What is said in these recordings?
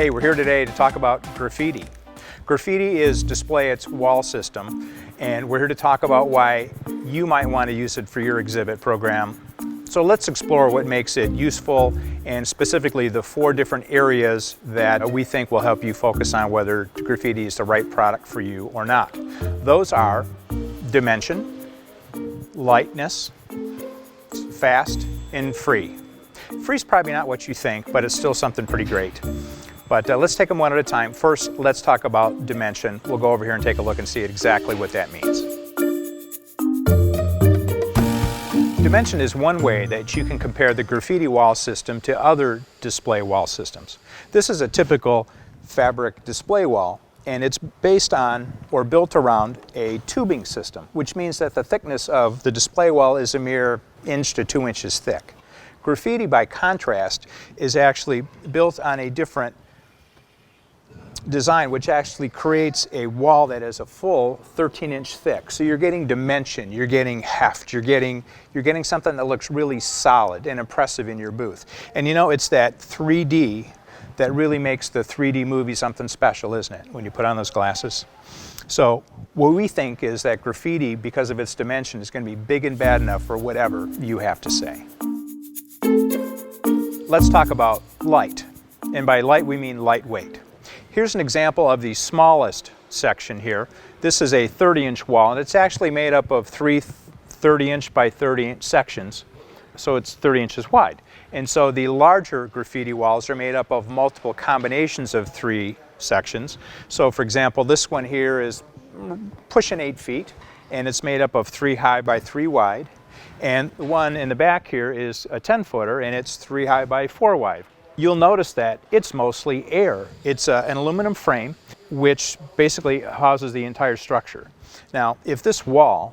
Hey, we're here today to talk about Graffiti. Graffiti is Display It's wall system, and we're here to talk about why you might want to use it for your exhibit program. So let's explore what makes it useful, and specifically the 4 different areas that we think will help you focus on whether Graffiti is the right product for you or not. Those are dimension, lightness, fast, and free. Free is probably not what you think, but it's still something pretty great. But let's take them one at a time. First, let's talk about dimension. We'll go over here and take a look and see exactly what that means. Dimension is one way that you can compare the Graffiti wall system to other display wall systems. This is a typical fabric display wall, and it's based on or built around a tubing system, which means that the thickness of the display wall is a mere 1 to 2 inches thick. Graffiti, by contrast, is actually built on a different design, which actually creates a wall that is a full 13-inch thick. So you're getting dimension, you're getting heft, you're getting something that looks really solid and impressive in your booth. And you know, it's that 3D that really makes the 3D movie something special, isn't it, when you put on those glasses? So what we think is that Graffiti, because of its dimension, is going to be big and bad enough for whatever you have to say. Let's talk about light. And by light, we mean lightweight. Here's an example of the smallest section here. This is a 30-inch wall, and it's actually made up of 3 30-inch by 30-inch sections, so it's 30 inches wide. And so the larger Graffiti walls are made up of multiple combinations of 3 sections. So for example, this one here is pushing 8 feet, and it's made up of 3 high by 3 wide. And the one in the back here is a 10-footer, and it's 3 high by 4 wide. You'll notice that it's mostly air. It's an aluminum frame, which basically houses the entire structure. Now, if this were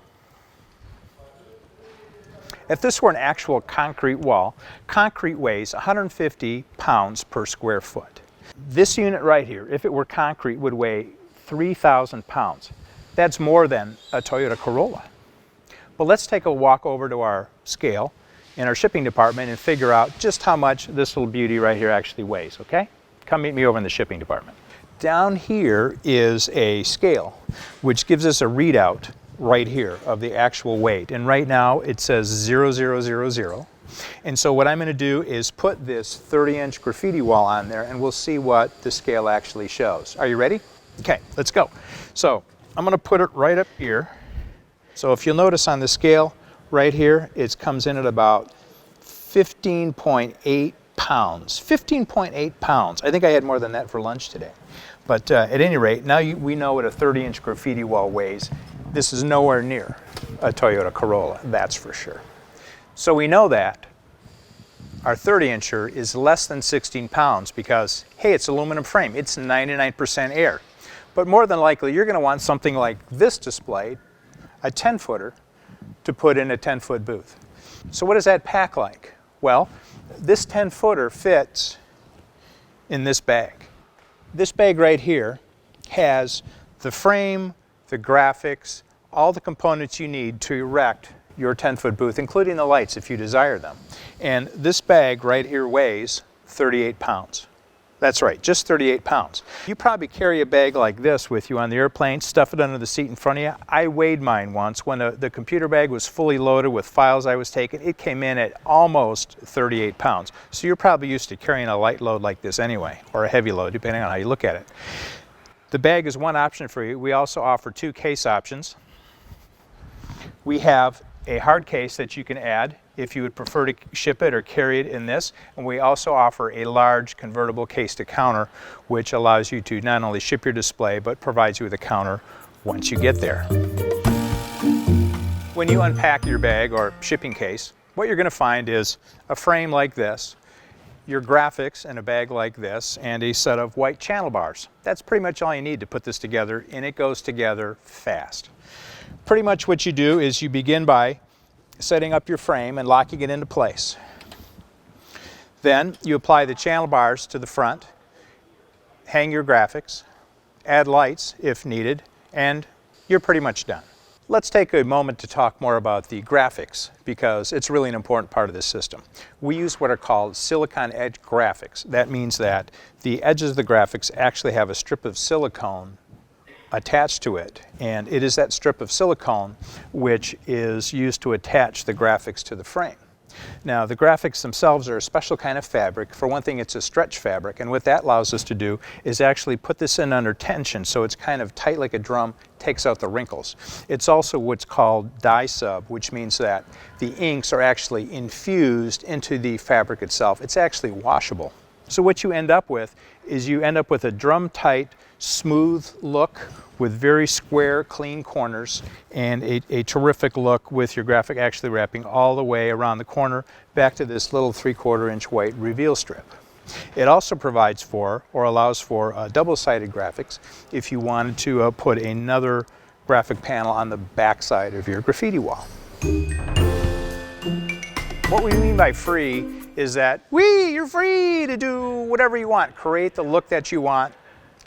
an actual concrete wall, concrete weighs 150 pounds per square foot. This unit right here, if it were concrete, would weigh 3,000 pounds. That's more than a Toyota Corolla. But let's take a walk over to our scale in our shipping department and figure out just how much this little beauty right here actually weighs, okay? Come meet me over in the shipping department. Down here is a scale, which gives us a readout right here of the actual weight. And right now it says 0000. And so what I'm going to do is put this 30-inch Graffiti wall on there, and we'll see what the scale actually shows. Are you ready? Okay, let's go. So I'm going to put it right up here. So if you'll notice on the scale right here, it comes in at about 15.8 pounds. 15.8 pounds. I think I had more than that for lunch today. But at any rate, now we know what a 30-inch Graffiti wall weighs. This is nowhere near a Toyota Corolla, that's for sure. So we know that our 30-incher is less than 16 pounds because, hey, it's aluminum frame. It's 99% air. But more than likely, you're going to want something like this display, a 10-footer, to put in a 10-foot booth. So what does that pack like? Well, this 10-footer fits in this bag. This bag right here has the frame, the graphics, all the components you need to erect your 10-foot booth, including the lights if you desire them. And this bag right here weighs 38 pounds. That's right, just 38 pounds. You probably carry a bag like this with you on the airplane, stuff it under the seat in front of you. I weighed mine once. When the computer bag was fully loaded with files I was taking, it came in at almost 38 pounds. So you're probably used to carrying a light load like this anyway, or a heavy load, depending on how you look at it. The bag is one option for you. We also offer 2 case options. We have a hard case that you can add if you would prefer to ship it or carry it in this. And we also offer a large convertible case to counter, which allows you to not only ship your display, but provides you with a counter once you get there. When you unpack your bag or shipping case, what you're going to find is a frame like this, your graphics in a bag like this, and a set of white channel bars. That's pretty much all you need to put this together, and it goes together fast. Pretty much what you do is you begin by setting up your frame and locking it into place. Then you apply the channel bars to the front, hang your graphics, add lights if needed, and you're pretty much done. Let's take a moment to talk more about the graphics, because it's really an important part of this system. We use what are called silicon edge graphics. That means that the edges of the graphics actually have a strip of silicone attached to it, and it is that strip of silicone which is used to attach the graphics to the frame. Now, the graphics themselves are a special kind of fabric. For one thing, it's a stretch fabric, and what that allows us to do is actually put this in under tension, so it's kind of tight like a drum, takes out the wrinkles. It's also what's called dye sub, which means that the inks are actually infused into the fabric itself. It's actually washable. So what you end up with is you end up with a drum-tight, smooth look with very square, clean corners, and a terrific look with your graphic actually wrapping all the way around the corner back to this little 3/4 inch white reveal strip. It also provides for, or allows for, double-sided graphics if you wanted to put another graphic panel on the back side of your graffiti wall. What we mean by free is that you're free to do whatever you want, create the look that you want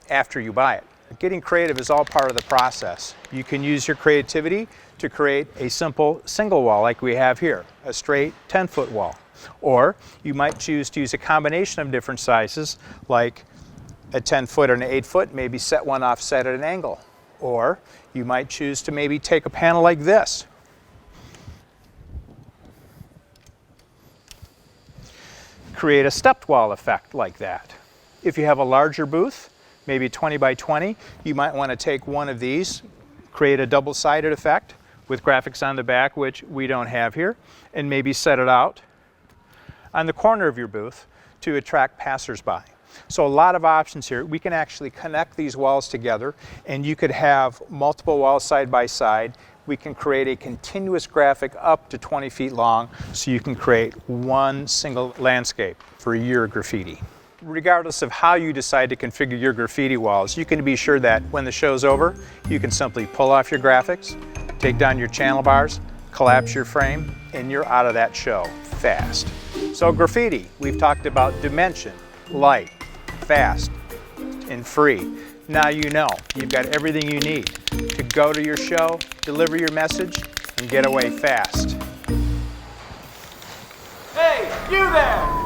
after you buy it. Getting creative is all part of the process. You can use your creativity to create a simple single wall like we have here, a straight 10-foot wall. Or you might choose to use a combination of different sizes, like a 10-foot and an 8-foot, maybe set one offset at an angle. Or you might choose to maybe take a panel like this. Create a stepped wall effect like that. If you have a larger booth, maybe 20 by 20, you might want to take one of these, create a double-sided effect with graphics on the back, which we don't have here, and maybe set it out on the corner of your booth to attract passersby. So a lot of options here. We can actually connect these walls together, and you could have multiple walls side by side. We can create a continuous graphic up to 20 feet long, so you can create one single landscape for your graffiti. Regardless of how you decide to configure your graffiti walls, you can be sure that when the show's over, you can simply pull off your graphics, take down your channel bars, collapse your frame, and you're out of that show fast. So graffiti, we've talked about dimension, light, fast, and free. Now you know you've got everything you need to go to your show, deliver your message, and get away fast. Hey, you there!